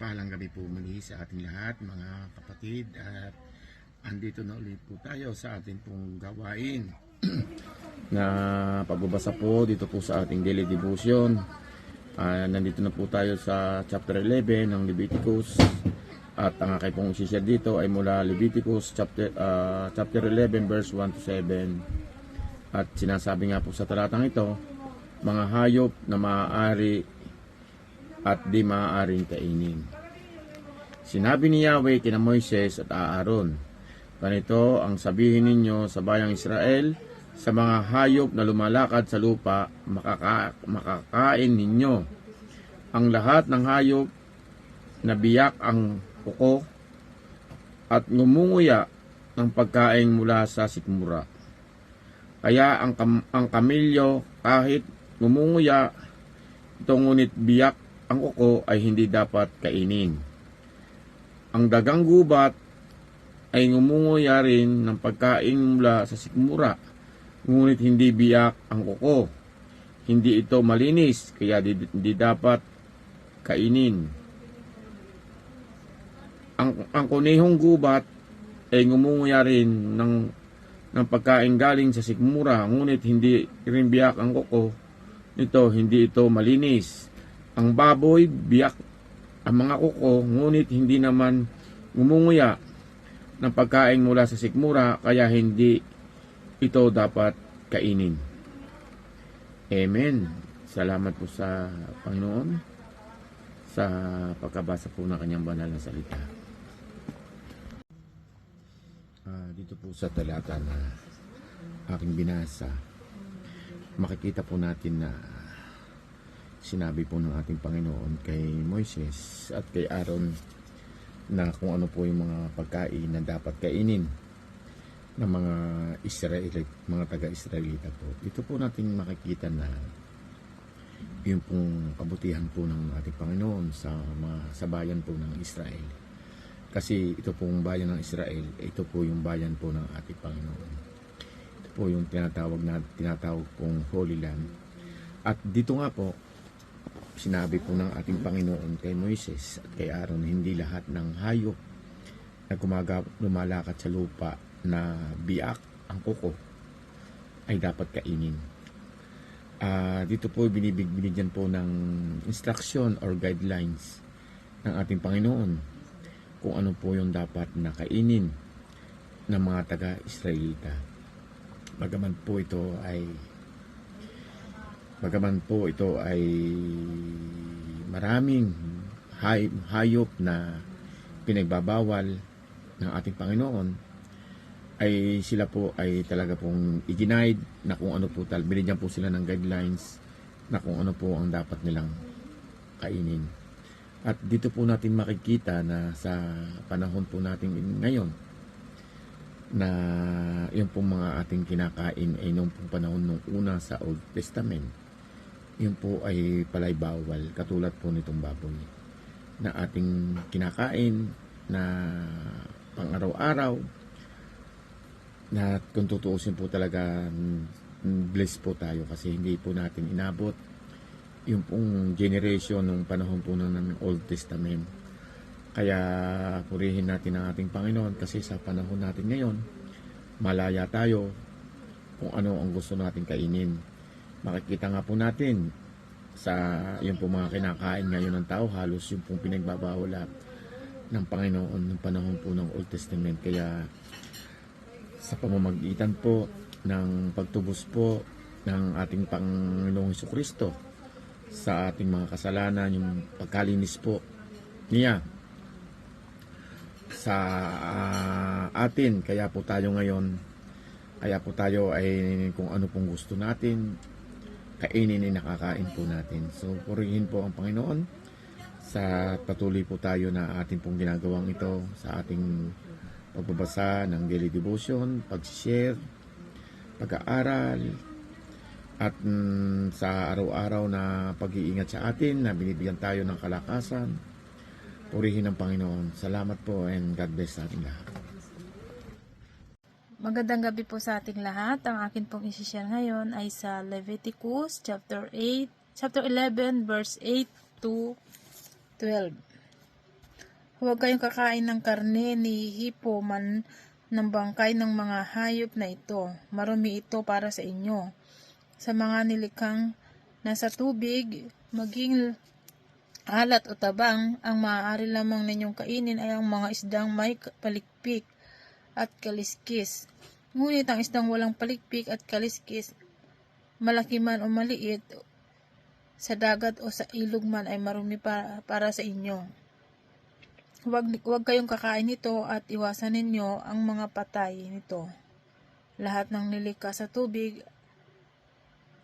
Mapagpalang gabi po muli sa ating lahat mga kapatid, at andito na ulit po tayo sa ating pong gawain na pagbabasa po dito po sa ating daily devotion. Nandito na po tayo sa chapter 11 ng Leviticus, at ang aking pong isishare dito ay mula Leviticus chapter 11 verse 1 to 7. At sinasabi nga po sa talatang ito, mga hayop na maaari at di maaaring kainin. Sinabi ni Yahweh kina Moises at Aaron, ganito ang sabihin ninyo sa bayang Israel, sa mga hayop na lumalakad sa lupa, makakain ninyo. Ang lahat ng hayop na biyak ang kuko at ngumunguya ng pagkain mula sa sikmura. Kaya ang kamilyo kahit ngumunguya ito, ngunit biyak ang kuko ay hindi dapat kainin. Ang dagang gubat ay ngumunguya rin ng pagkain mula sa sikmura, ngunit hindi biyak ang kuko. Hindi ito malinis, kaya hindi dapat kainin. Ang kunihong gubat ay ngumunguya rin ng pagkain galing sa sikmura, ngunit hindi rin biyak ang kuko nito, hindi ito malinis. Ang baboy, biyak ang mga kuko, ngunit hindi naman ngumunguya ng pagkain mula sa sikmura, kaya hindi ito dapat kainin. Amen. Salamat po sa Panginoon sa pagkabasa po ng kanyang banal na salita. Dito po sa talata na aking binasa, makikita po natin na sinabi po ng ating Panginoon kay Moises at kay Aaron na kung ano po yung mga pagkain na dapat kainin ng mga mga taga-Israelita po. Dito po natin makikita na yung pong kabutihan po ng ating Panginoon sa bayan po ng Israel. Kasi ito pong bayan ng Israel, ito po yung bayan po ng ating Panginoon. Ito po yung tinatawag pong Holy Land. At dito nga po, sinabi po ng ating Panginoon kay Moises at kay Aaron, hindi lahat ng hayop na lumalakad sa lupa na biak ang kuko ay dapat kainin. Dito po binigyan po ng instruction or guidelines ng ating Panginoon kung ano po yung dapat na kainin ng mga taga-Israelita. Bagaman po ito ay maraming hayop na pinagbabawal ng ating Panginoon, ay sila po ay talaga pong i-guide na kung ano po, binigyan po sila ng guidelines na kung ano po ang dapat nilang kainin. At dito po natin makikita na sa panahon po natin ngayon na yung pong mga ating kinakain ay nung pong panahon nung una sa Old Testament, yun po ay palay bawal, katulad po nitong baboy na ating kinakain na pang-araw-araw, na kung tutuusin po talaga blessed po tayo kasi hindi po natin inabot yung pong generation nung panahon po ng Old Testament. Kaya purihin natin ang ating Panginoon kasi sa panahon natin ngayon, malaya tayo kung ano ang gusto natin kainin. Makikita nga po natin sa yung po mga kinakain ngayon ng tao, halos yung pong pinagbabawala ng Panginoon ng panahon po ng Old Testament. Kaya sa pamamagitan po ng pagtubos po ng ating Panginoong Jesucristo sa ating mga kasalanan, yung pagkalinis po niya sa atin, kaya po tayo ay kung ano pong gusto natin kainin ay nakakain po natin. So purihin po ang Panginoon sa patuloy po tayo na ating pong ginagawang ito sa ating pagbabasa ng daily devotion, pag-share, pag-aaral, at sa araw-araw na pag-iingat sa atin na binibigyan tayo ng kalakasan. Purihin ang Panginoon. Salamat po and God bless sa ating lahat. Magandang gabi po sa ating lahat. Ang akin pong isi-share ngayon ay sa Leviticus chapter 11 verse 8 to 12. Huwag kayong kakain ng karne ni hipo man ng bangkay ng mga hayop na ito. Marumi ito para sa inyo. Sa mga nilikhang nasa tubig, maging alat o tabang, ang maaari lamang ninyong kainin ay ang mga isdang may palikpik at kaliskis. Ngunit ang isdang walang palikpik at kaliskis, malaki man o maliit, sa dagat o sa ilog man ay marumi para sa inyo. Huwag kayong kakain nito at iwasan ninyo ang mga patay nito. Lahat ng nilikha sa tubig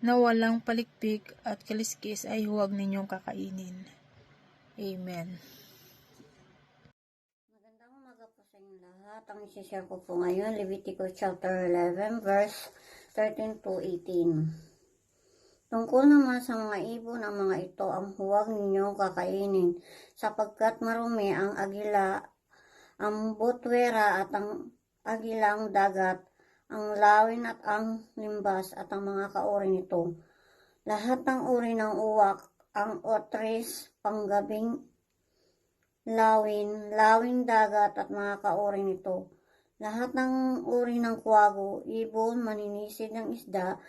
na walang palikpik at kaliskis ay huwag ninyong kakainin. Amen. Magandang umaga po sa inyong lahat. Ang isi-share ko po ngayon, Leviticus chapter 11, verse 13 to 18. Tungkol naman sa mga ibon ng mga ito, ang huwag ninyong kakainin, sapagkat marumi ang agila, ang butwera at ang agilang dagat, ang lawin at ang limbas at ang mga kauri nito. Lahat ng uri ng uwak, ang otris, panggabing lawin dagat at mga kauri nito. Lahat ng uri ng kwago, ibon, maninisid ng isda,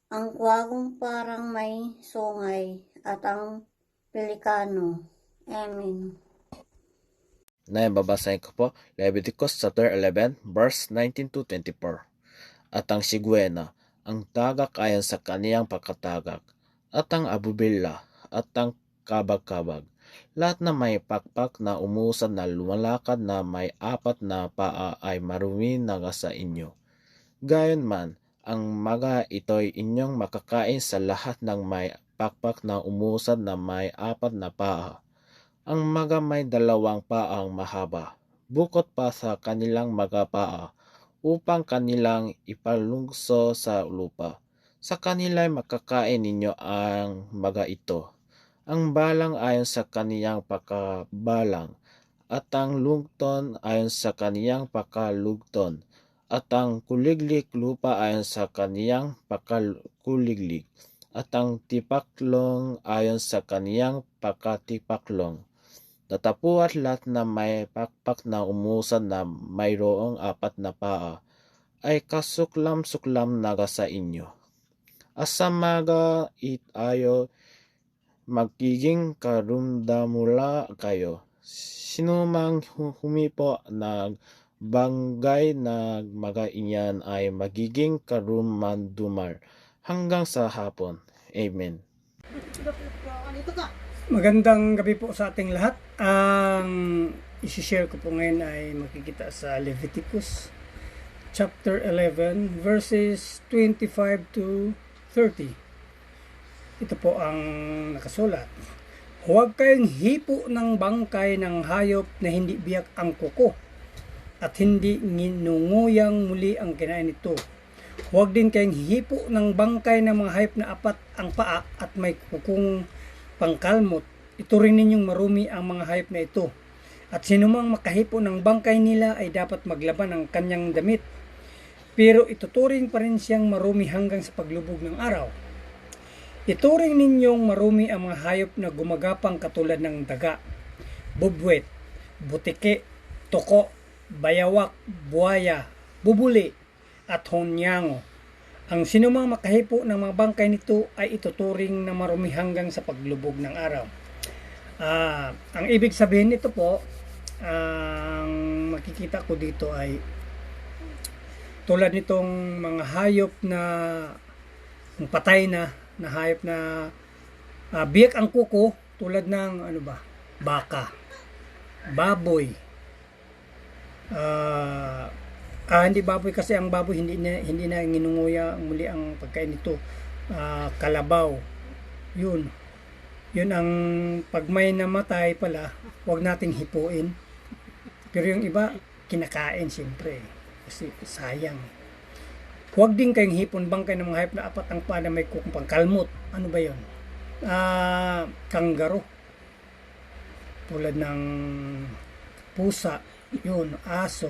ang kwagong parang may sungay, at ang pelikano. Amen. Na babasahin ko po, Leviticus chapter 11, verse 19 to 24. At ang sigwena, ang tagak ayon sa kaniyang pagkatagak, at ang abubila, at ang kabag-kabag. Lahat na may pakpak na umusad na lumalakad na may apat na paa ay marumi na sa inyo. Gayon man, ang mga ito'y inyong makakain sa lahat ng may pakpak na umusad na may apat na paa. Ang mga may dalawang paang mahaba, bukod pa sa kanilang mga paa, upang kanilang ipalungso sa lupa. Sa kanila'y makakain ninyo ang mga ito. Ang balang ayon sa kaniyang pakabalang, at ang lugton ayon sa kaniyang pakalugton, at ang kuliglig lupa ayon sa kaniyang pakakuliglig, at ang tipaklong ayon sa kaniyang pakatipaklong. Tatapuat lahat na may pakpak na umusad na mayroong apat na paa, ay kasuklam-suklam naga sa inyo. Asamaga itayo, magiging karumdamula kayo. Sinumang humipo na banggay na mga iyan ay magiging karumandumar hanggang sa hapon. Amen. Magandang gabi po sa ating lahat. Ang isi-share ko po ngayon ay makikita sa Leviticus chapter 11 verses 25 to 30. Ito po ang nakasulat. Huwag kayong hipo ng bangkay ng hayop na hindi biyak ang kuko at hindi nginunguyang muli ang kinain nito. Huwag din kayong hipo ng bangkay ng mga hayop na apat ang paa at may kukong pangkalmot. Ito rin ninyong marumi ang mga hayop na ito. At sinumang makahipo ng bangkay nila ay dapat maglaban ng kanyang damit. Pero ituturing pa rin siyang marumi hanggang sa paglubog ng araw. Ituring ninyong marumi ang mga hayop na gumagapang katulad ng daga, bubwet, butike, toko, bayawak, buhaya, bubuli, at honyango. Ang sinumang makahipo ng mga bangkay nito ay ituturing na marumi hanggang sa paglubog ng araw. Ang ibig sabihin nito po, ang makikita ko dito ay tulad nitong mga hayop na patay na hayop na biyak ang kuko, tulad ng baka, baboy. Hindi baboy kasi ang baboy hindi na nginunguya muli ang pagkain nito. Kalabaw. Yun ang pag may namatay pala, wag nating hipuin. Pero yung iba kinakain siyempre kasi sayang. Huwag din kayong hipon bangkay ng mga hayop na apat ang paa na may kukong pangkalmot. Ano ba yun? Kanggaro. Tulad ng pusa. Yun, aso.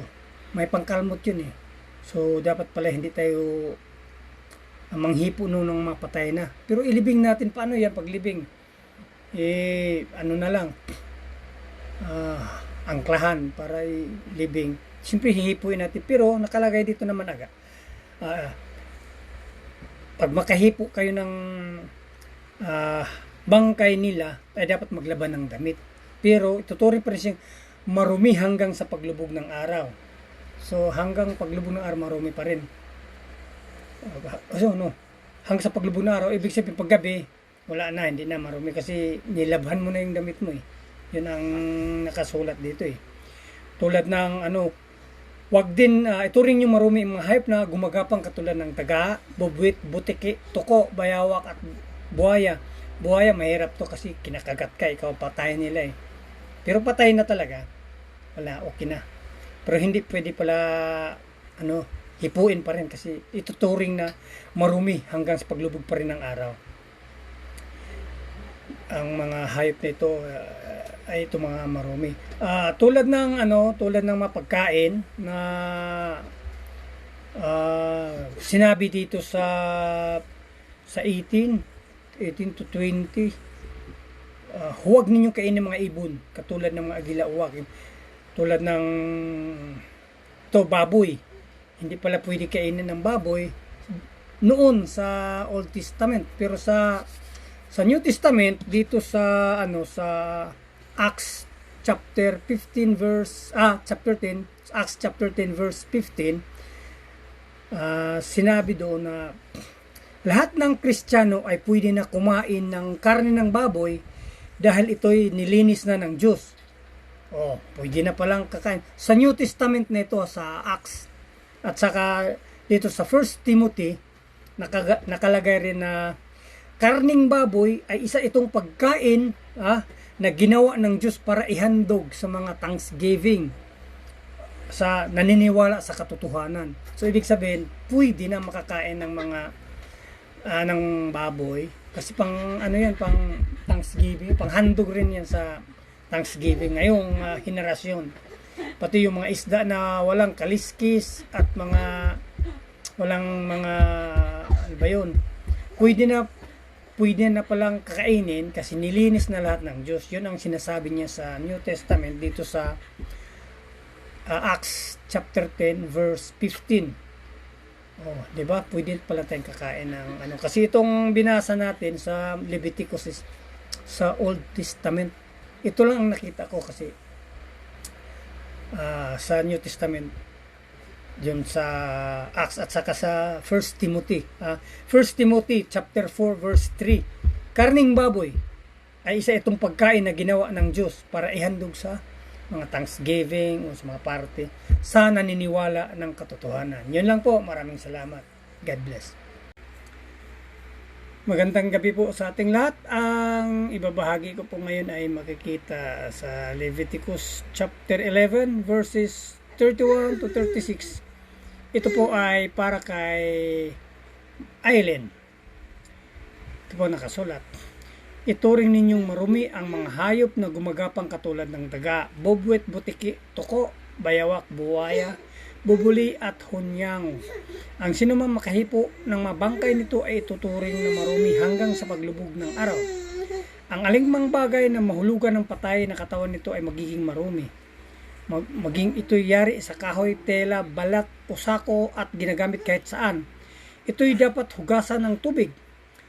May pangkalmot yun eh. So, dapat pala hindi tayo manghipo ng mga patay na. Pero ilibing natin. Paano yan paglibing? Na lang. angklahan para libing. Siyempre hihipuin natin, pero nakalagay dito naman aga. Pag makahipo kayo ng bangkay nila, ay dapat maglaban ng damit. Pero ituturing pa rin siyang marumi hanggang sa paglubog ng araw. So hanggang paglubog ng araw, marumi pa rin. So no, hanggang sa paglubog ng araw, ibig sabihin paggabi, wala na, hindi na marumi kasi nilabhan mo na yung damit mo eh. Yun ang nakasulat dito eh. Tulad ng wag din ituring yung marumi yung mga hayop na gumagapang katulad ng taga, bubwit, butiki, tuko, bayawak at buhaya. Buhaya mahirap to kasi kinakagat ka, ikaw patayin nila eh. Pero patay na talaga, wala, okay na. Pero hindi pwede pala hipuin pa rin kasi ituturing na marumi hanggang sa paglubog pa rin ng araw. Ang mga hayop na ito ay ito mga marumi. Tulad ng mapagkain na sinabi dito sa 18 to 20, huwag ninyong kainin ng mga ibon katulad ng mga agila, huwag. Tulad ng baboy. Hindi pala pwede kainin ng baboy noon sa Old Testament, pero sa New Testament dito sa Acts chapter 10 verse 15, sinabi doon na lahat ng Kristiyano ay pwede na kumain ng karne ng baboy dahil ito'y nilinis na ng Diyos. Pwede na palang kakain. Sa New Testament nito sa Acts at saka dito sa 1 Timothy nakalagay rin na karning baboy ay isa itong pagkain na ginawa ng Diyos para ihandog sa mga thanksgiving sa naniniwala sa katotohanan. So ibig sabihin, pwede na makakain ng mga ng baboy kasi pang pang Thanksgiving, pang handog rin yan sa Thanksgiving ngayong henerasyon. Pati yung mga isda na walang kaliskis at walang mga pwede na palang kakainin kasi nilinis na lahat ng Diyos. Yun ang sinasabi niya sa New Testament dito sa Acts chapter 10 verse 15. 'Di ba? Pwede pala tayong kakain ng kasi itong binasa natin sa Leviticus sa Old Testament. Ito lang ang nakita ko kasi sa New Testament yun sa Acts at saka sa 1 Timothy. 1 Timothy chapter 4 verse 3. Karning baboy ay isa itong pagkain na ginawa ng Diyos para ihandog sa mga Thanksgiving o sa mga party sa naniniwala ng katotohanan. Yun lang po. Maraming salamat. God bless. Magandang gabi po sa ating lahat. Ang ibabahagi ko po ngayon ay makikita sa Leviticus chapter 11 verses 31 to 36. Ito po ay para kay Aileen. Ito po nakasulat. Ituring ninyong marumi ang mga hayop na gumagapang katulad ng daga, bobwet, butiki, tuko, bayawak, buwaya, bubuli at hunyang. Ang sinumang makahipo ng mabangkay nito ay ituturing na marumi hanggang sa paglubog ng araw. Ang alingmang bagay na mahulugan ng patay na katawan nito ay magiging marumi. Maging ito'y yari sa kahoy, tela, balat, pusako at ginagamit kahit saan. Ito'y dapat hugasan ng tubig,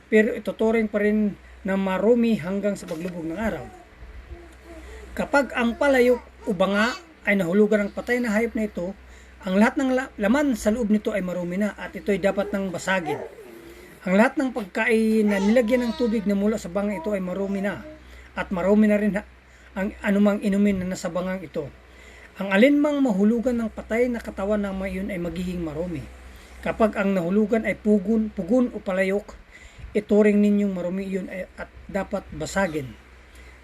pero ituturing pa rin na marumi hanggang sa paglubog ng araw. Kapag ang palayok o banga ay nahulugan ng patay na hayop na ito, ang lahat ng laman sa loob nito ay marumi na at ito'y dapat nang basagin. Ang lahat ng pagkain na nilagyan ng tubig na mula sa banga ito ay marumi na at marumi na rin ang anumang inumin na nasa bangang ito. Ang alinmang mahulugan ng patay na katawan ng mga iyon ay magiging marumi. Kapag ang nahulugan ay pugon o palayok, ituring ninyong marumi yun at dapat basagin.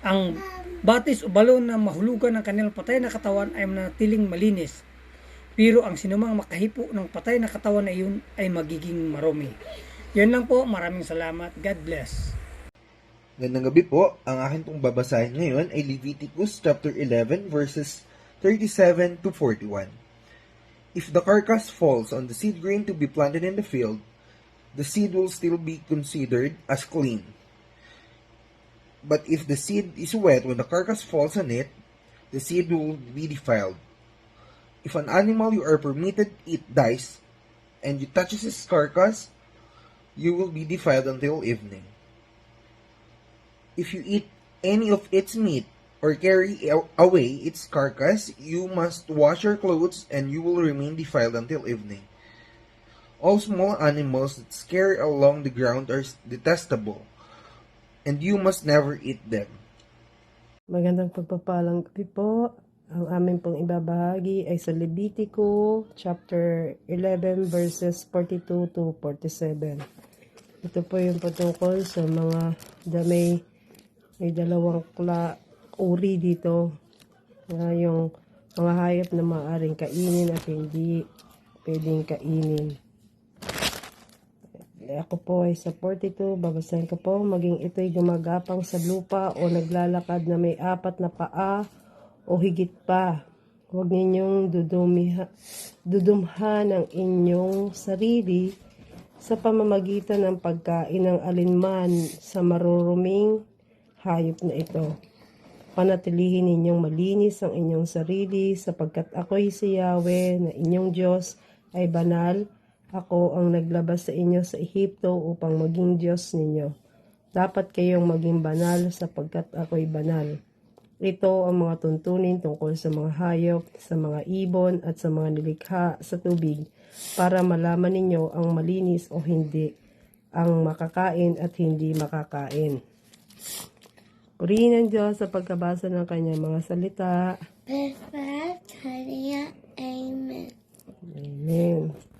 Ang batis o balon na mahulugan ng kanilang patay na katawan ay manatiling malinis. Pero ang sinumang makahipo ng patay na katawan na iyon ay magiging marumi. Yun lang po. Maraming salamat. God bless. Gandang gabi po. Ang akin pong babasahin ngayon ay Leviticus chapter 11 verses 37 to 41. If the carcass falls on the seed grain to be planted in the field, the seed will still be considered as clean. But if the seed is wet when the carcass falls on it, the seed will be defiled. If an animal you are permitted to eat dies, and you touches its carcass, you will be defiled until evening. If you eat any of its meat, or carry away its carcass, you must wash your clothes, and you will remain defiled until evening. All small animals that scurry along the ground are detestable, and you must never eat them. Magandang pagpapalang gabi po. Ang amin pong ibabahagi ay sa Levitico chapter 11 verses 42 to 47. Ito po yung patungkol sa mga may dalawang uri dito. Yung mga hayop na maaaring kainin at hindi pwedeng kainin. Ako po ay sa 42, babasahin ko po, maging ito'y gumagapang sa lupa o naglalakad na may 4 na paa o higit pa. Huwag ninyong dudumhan ang inyong sarili sa pamamagitan ng pagkain ng alinman sa maruruming hayop na ito. Panatilihin ninyong malinis ang inyong sarili sapagkat ako'y si Yahweh na inyong Diyos ay banal. Ako ang naglabas sa inyo sa Ehipto upang maging Diyos ninyo. Dapat kayong maging banal sapagkat ako'y banal. Ito ang mga tuntunin tungkol sa mga hayop, sa mga ibon at sa mga nilikha sa tubig para malaman ninyo ang malinis o hindi, ang makakain at hindi makakain. Purihin ang Diyos sa pagkabasa ng kanyang mga salita. Amen. Amen.